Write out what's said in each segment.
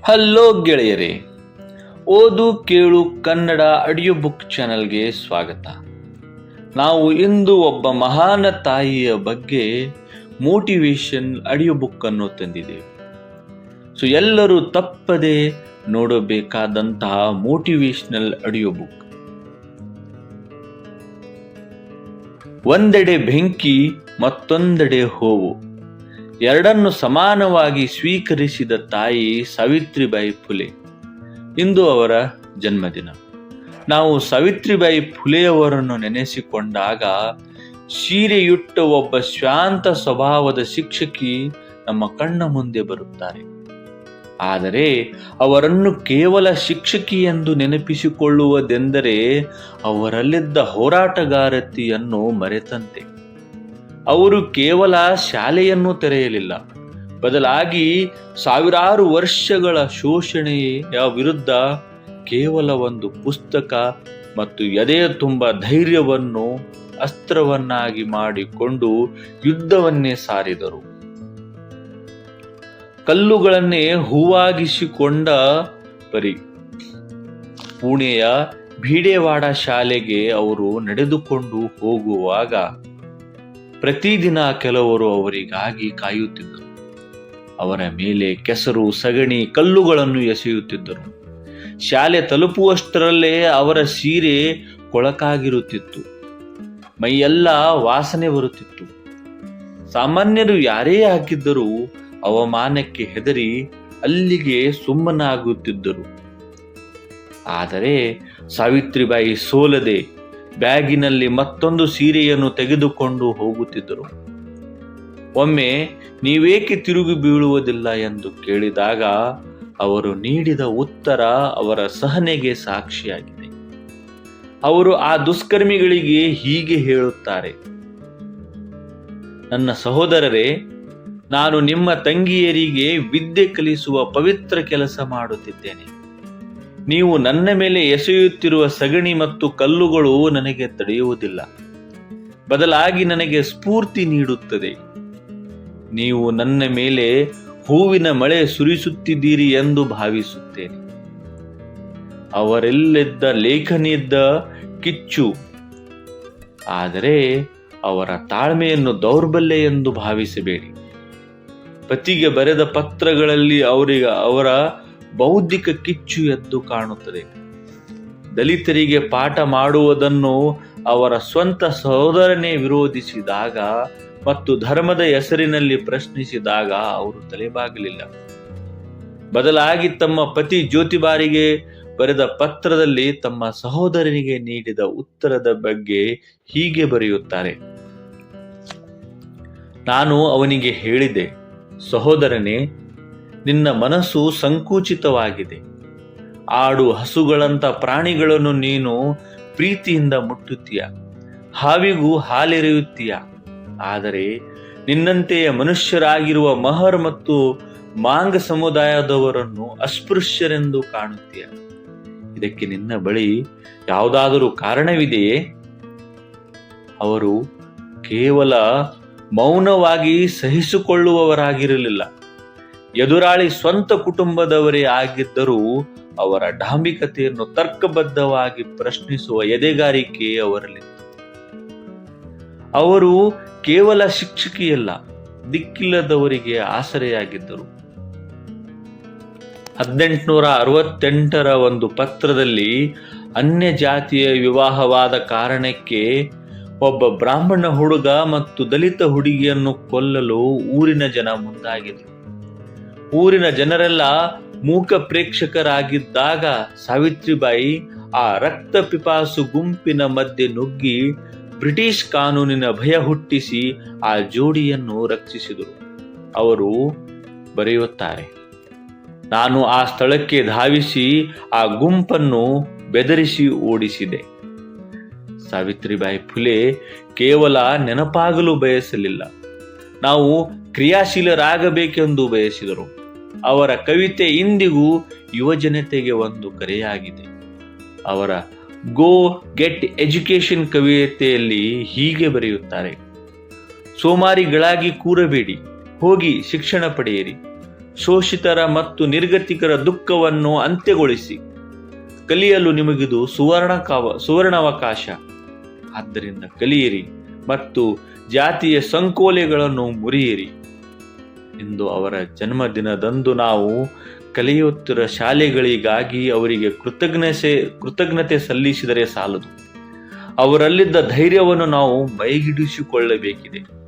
Hello ಗೆಳೆಯರೇ, ಓದು ಕೇಳು ಕನ್ನಡ ಆಡಿಯೋ ಬುಕ್ ಚಾನಲ್ಗೆ ಸ್ವಾಗತ. ನಾವು ಇಂದು ಒಬ್ಬ ಮಹಾನ ತಾಯಿಯ ಬಗ್ಗೆ ಮೋಟಿವೇಶನ್ ಆಡಿಯೋ ಬುಕ್ ಅನ್ನು ತಂದಿದ್ದೇವೆ. ಎಲ್ಲರೂ ತಪ್ಪದೆ ನೋಡಬೇಕಾದಂತಹ ಮೋಟಿವೇಶನಲ್ ಆಡಿಯೋ ಬುಕ್. ಒಂದೆಡೆ ಬೆಂಕಿ, ಮತ್ತೊಂದೆಡೆ ಹೋವು, ಎರಡನ್ನು ಸಮಾನವಾಗಿ ಸ್ವೀಕರಿಸಿದ ತಾಯಿ ಸಾವಿತ್ರಿಬಾಯಿ ಫುಲೆ. ಇಂದು ಅವರ ಜನ್ಮದಿನ. ನಾವು ಸಾವಿತ್ರಿಬಾಯಿ ಫುಲೆಯವರನ್ನು ನೆನೆಸಿಕೊಂಡಾಗ ಸೀರೆಯುಟ್ಟ ಒಬ್ಬ ಶಾಂತ ಸ್ವಭಾವದ ಶಿಕ್ಷಕಿ ನಮ್ಮ ಕಣ್ಣ ಮುಂದೆ ಬರುತ್ತಾರೆ. ಆದರೆ ಅವರನ್ನು ಕೇವಲ ಶಿಕ್ಷಕಿ ಎಂದು ನೆನಪಿಸಿಕೊಳ್ಳುವುದೆಂದರೆ ಅವರಲ್ಲಿದ್ದ ಹೋರಾಟಗಾರತಿಯನ್ನು ಮರೆತಂತೆ. ಅವರು ಕೇವಲ ಶಾಲೆಯನ್ನು ತೆರೆಯಲಿಲ್ಲ, ಬದಲಾಗಿ ಸಾವಿರಾರು ವರ್ಷಗಳ ಶೋಷಣೆಯ ವಿರುದ್ಧ ಕೇವಲ ಒಂದು ಪುಸ್ತಕ ಮತ್ತು ಎದೆಯ ತುಂಬ ಧೈರ್ಯವನ್ನು ಅಸ್ತ್ರವನ್ನಾಗಿ ಮಾಡಿಕೊಂಡು ಯುದ್ಧವನ್ನೇ ಸಾರಿದರು. ಕಲ್ಲುಗಳನ್ನೇ ಹೂವಾಗಿಸಿಕೊಂಡ ಪರಿ ಪುಣೆಯ ಭೀಡೆವಾಡ ಶಾಲೆಗೆ ಅವರು ನಡೆದುಕೊಂಡು ಹೋಗುವಾಗ ಪ್ರತಿದಿನ ಕೆಲವರು ಅವರಿಗಾಗಿ ಕಾಯುತ್ತಿದ್ದರು. ಅವರ ಮೇಲೆ ಕೆಸರು, ಸಗಣಿ, ಕಲ್ಲುಗಳನ್ನು ಎಸೆಯುತ್ತಿದ್ದರು. ಶಾಲೆ ತಲುಪುವಷ್ಟರಲ್ಲೇ ಅವರ ಸೀರೆ ಕೊಳಕಾಗಿರುತ್ತಿತ್ತು, ಮೈಯೆಲ್ಲ ವಾಸನೆ ಬರುತ್ತಿತ್ತು. ಸಾಮಾನ್ಯರು ಯಾರೇ ಆಗಿದ್ದರೂ ಅವಮಾನಕ್ಕೆ ಹೆದರಿ ಅಲ್ಲಿಗೆ ಸುಮ್ಮನಾಗುತ್ತಿದ್ದರು. ಆದರೆ ಸಾವಿತ್ರಿಬಾಯಿ ಸೋಲದೆ ಬ್ಯಾಗಿನಲ್ಲಿ ಮತ್ತೊಂದು ಸೀರೆಯನ್ನು ತೆಗೆದುಕೊಂಡು ಹೋಗುತ್ತಿದ್ದರು. ಒಮ್ಮೆ ನೀವೇಕೆ ತಿರುಗಿ ಬೀಳುವುದಿಲ್ಲ ಎಂದು ಕೇಳಿದಾಗ ಅವರು ನೀಡಿದ ಉತ್ತರ ಅವರ ಸಹನೆಗೆ ಸಾಕ್ಷಿಯಾಗಿದೆ. ಅವರು ಆ ದುಷ್ಕರ್ಮಿಗಳಿಗೆ ಹೀಗೆ ಹೇಳುತ್ತಾರೆ: ನನ್ನ ಸಹೋದರರೇ, ನಾನು ನಿಮ್ಮ ತಂಗಿಯರಿಗೆ ವಿದ್ಯೆ ಕಲಿಸುವ ಪವಿತ್ರ ಕೆಲಸ ಮಾಡುತ್ತಿದ್ದೇನೆ. ನೀವು ನನ್ನ ಮೇಲೆ ಎಸೆಯುತ್ತಿರುವ ಸಗಣಿ ಮತ್ತು ಕಲ್ಲುಗಳು ನನಗೆ ತಡೆಯುವುದಿಲ್ಲ, ಬದಲಾಗಿ ನನಗೆ ಸ್ಫೂರ್ತಿ ನೀಡುತ್ತದೆ. ನೀವು ನನ್ನ ಮೇಲೆ ಹೂವಿನ ಮಳೆ ಸುರಿಸುತ್ತಿದ್ದೀರಿ ಎಂದು ಭಾವಿಸುತ್ತೇನೆ. ಅವರೆಲ್ಲಿದ್ದ ಲೇಖನಿದ್ದ ಕಿಚ್ಚು, ಆದರೆ ಅವರ ತಾಳ್ಮೆಯನ್ನು ದೌರ್ಬಲ್ಯ ಎಂದು ಭಾವಿಸಬೇಡಿ. ಪತಿಗೆ ಬರೆದ ಪತ್ರಗಳಲ್ಲಿ ಅವರ ಬೌದ್ಧಿಕ ಕಿಚ್ಚು ಎದ್ದು ಕಾಣುತ್ತದೆ. ದಲಿತರಿಗೆ ಪಾಠ ಮಾಡುವುದನ್ನು ಅವರ ಸ್ವಂತ ಸಹೋದರನೇ ವಿರೋಧಿಸಿದಾಗ ಮತ್ತು ಧರ್ಮದ ಹೆಸರಿನಲ್ಲಿ ಪ್ರಶ್ನಿಸಿದಾಗ ಅವರು ತಲೆಬಾಗಲಿಲ್ಲ. ಬದಲಾಗಿ ತಮ್ಮ ಪತಿ ಜ್ಯೋತಿಬಾರಿಗೆ ಬರೆದ ಪತ್ರದಲ್ಲಿ ತಮ್ಮ ಸಹೋದರನಿಗೆ ನೀಡಿದ ಉತ್ತರದ ಬಗ್ಗೆ ಹೀಗೆ ಬರೆಯುತ್ತಾರೆ: ನಾನು ಅವನಿಗೆ ಹೇಳಿದೆ, ಸಹೋದರನೇ, ನಿನ್ನ ಮನಸ್ಸು ಸಂಕುಚಿತವಾಗಿದೆ. ಆಡು ಹಸುಗಳಂತ ಪ್ರಾಣಿಗಳನ್ನು ನೀನು ಪ್ರೀತಿಯಿಂದ ಮುಟ್ಟುತ್ತೀಯ, ಹಾವಿಗೂ ಹಾಲೆರೆಯುತ್ತೀಯ. ಆದರೆ ನಿನ್ನಂತೆಯೇ ಮನುಷ್ಯರಾಗಿರುವ ಮಹರ್ ಮತ್ತು ಮಾಂಗ ಸಮುದಾಯದವರನ್ನು ಅಸ್ಪೃಶ್ಯರೆಂದು ಕಾಣುತ್ತೀಯ. ಇದಕ್ಕೆ ನಿನ್ನ ಬಳಿ ಯಾವುದಾದರೂ ಕಾರಣವಿದೆಯೇ? ಅವರು ಕೇವಲ ಮೌನವಾಗಿ ಸಹಿಸಿಕೊಳ್ಳುವವರಾಗಿರಲಿಲ್ಲ. ಎದುರಾಳಿ ಸ್ವಂತ ಕುಟುಂಬದವರೇ ಆಗಿದ್ದರೂ ಅವರ ಡಾಂಬಿಕತೆಯನ್ನು ತರ್ಕಬದ್ಧವಾಗಿ ಪ್ರಶ್ನಿಸುವ ಎದೆಗಾರಿಕೆ ಅವರಲ್ಲಿತ್ತು. ಅವರು ಕೇವಲ ಶಿಕ್ಷಕಿಯಲ್ಲ, ದಿಕ್ಕಿಲ್ಲದವರಿಗೆ ಆಸರೆಯಾಗಿದ್ದರು. 1868ರ ಒಂದು ಪತ್ರದಲ್ಲಿ ಅನ್ಯ ಜಾತಿಯ ವಿವಾಹವಾದ ಕಾರಣಕ್ಕೆ ಒಬ್ಬ ಬ್ರಾಹ್ಮಣ ಹುಡುಗ ಮತ್ತು ದಲಿತ ಹುಡುಗಿಯನ್ನು ಕೊಲ್ಲಲು ಊರಿನ ಜನ ಮುಂದಾಗಿದ್ದರು. ಊರಿನ ಜನರೆಲ್ಲ ಮೂಕ ಪ್ರೇಕ್ಷಕರಾಗಿದ್ದಾಗ ಸಾವಿತ್ರಿಬಾಯಿ ಆ ರಕ್ತ ಪಿಪಾಸು ಗುಂಪಿನ ಮಧ್ಯೆ ನುಗ್ಗಿ ಬ್ರಿಟಿಷ್ ಕಾನೂನಿನ ಭಯ ಹುಟ್ಟಿಸಿ ಆ ಜೋಡಿಯನ್ನು ರಕ್ಷಿಸಿದರು. ಅವರು ಬರೆಯುತ್ತಾರೆ: ನಾನು ಆ ಸ್ಥಳಕ್ಕೆ ಧಾವಿಸಿ ಆ ಗುಂಪನ್ನು ಬೆದರಿಸಿ ಓಡಿಸಿದೆ. ಸಾವಿತ್ರಿಬಾಯಿ ಫುಲೆ ಕೇವಲ ನೆನಪಾಗಲು ಬಯಸಲಿಲ್ಲ, ನಾವು ಕ್ರಿಯಾಶೀಲರಾಗಬೇಕೆಂದು ಬಯಸಿದರು. ಅವರ ಕವಿತೆ ಇಂದಿಗೂ ಯುವಜನತೆಗೆ ಒಂದು ಕರೆಯಾಗಿದೆ. ಅವರ ಗೋ ಗೆಟ್ ಎಜುಕೇಶನ್ ಕವಿತೆಯಲ್ಲಿ ಹೀಗೆ ಬರೆಯುತ್ತಾರೆ: ಸೋಮಾರಿಗಳಾಗಿ ಕೂರಬೇಡಿ, ಹೋಗಿ ಶಿಕ್ಷಣ ಪಡೆಯಿರಿ. ಶೋಷಿತರ ಮತ್ತು ನಿರ್ಗತಿಕರ ದುಃಖವನ್ನು ಅಂತ್ಯಗೊಳಿಸಿ. ಕಲಿಯಲು ನಿಮಗಿದು ಸುವರ್ಣಾವಕಾಶ. ಆದ್ದರಿಂದ ಕಲಿಯಿರಿ ಮತ್ತು ಜಾತಿಯ ಸಂಕೋಲೆಗಳನ್ನು ಮುರಿಯಿರಿ. ಇಂದು ಅವರ ಜನ್ಮದಿನದಂದು ನಾವು ಕಲಿಯುತ್ತಿರುವ ಶಾಲೆಗಳಿಗಾಗಿ ಅವರಿಗೆ ಕೃತಜ್ಞತೆ ಸಲ್ಲಿಸಿದರೆ ಸಾಲದು. ಅವರಲ್ಲಿದ್ದ ಧೈರ್ಯವನ್ನು ನಾವು ಮೈಗಿಡಿಸಿಕೊಳ್ಳಬೇಕಿದೆ.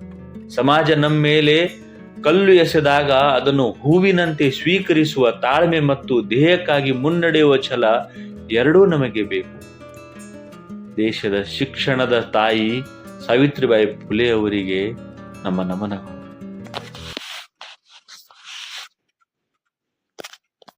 ಸಮಾಜ ನಮ್ಮ ಮೇಲೆ ಕಲ್ಲು ಎಸೆದಾಗ ಅದನ್ನು ಹೂವಿನಂತೆ ಸ್ವೀಕರಿಸುವ ತಾಳ್ಮೆ ಮತ್ತು ದೇಹಕ್ಕಾಗಿ ಮುನ್ನಡೆಯುವ ಛಲ ಎರಡೂ ನಮಗೆ ಬೇಕು. ದೇಶದ ಶಿಕ್ಷಣದ ತಾಯಿ ಸಾವಿತ್ರಿಬಾಯಿ ಫುಲೆ ಅವರಿಗೆ ನಮ್ಮ ನಮನಗಳು.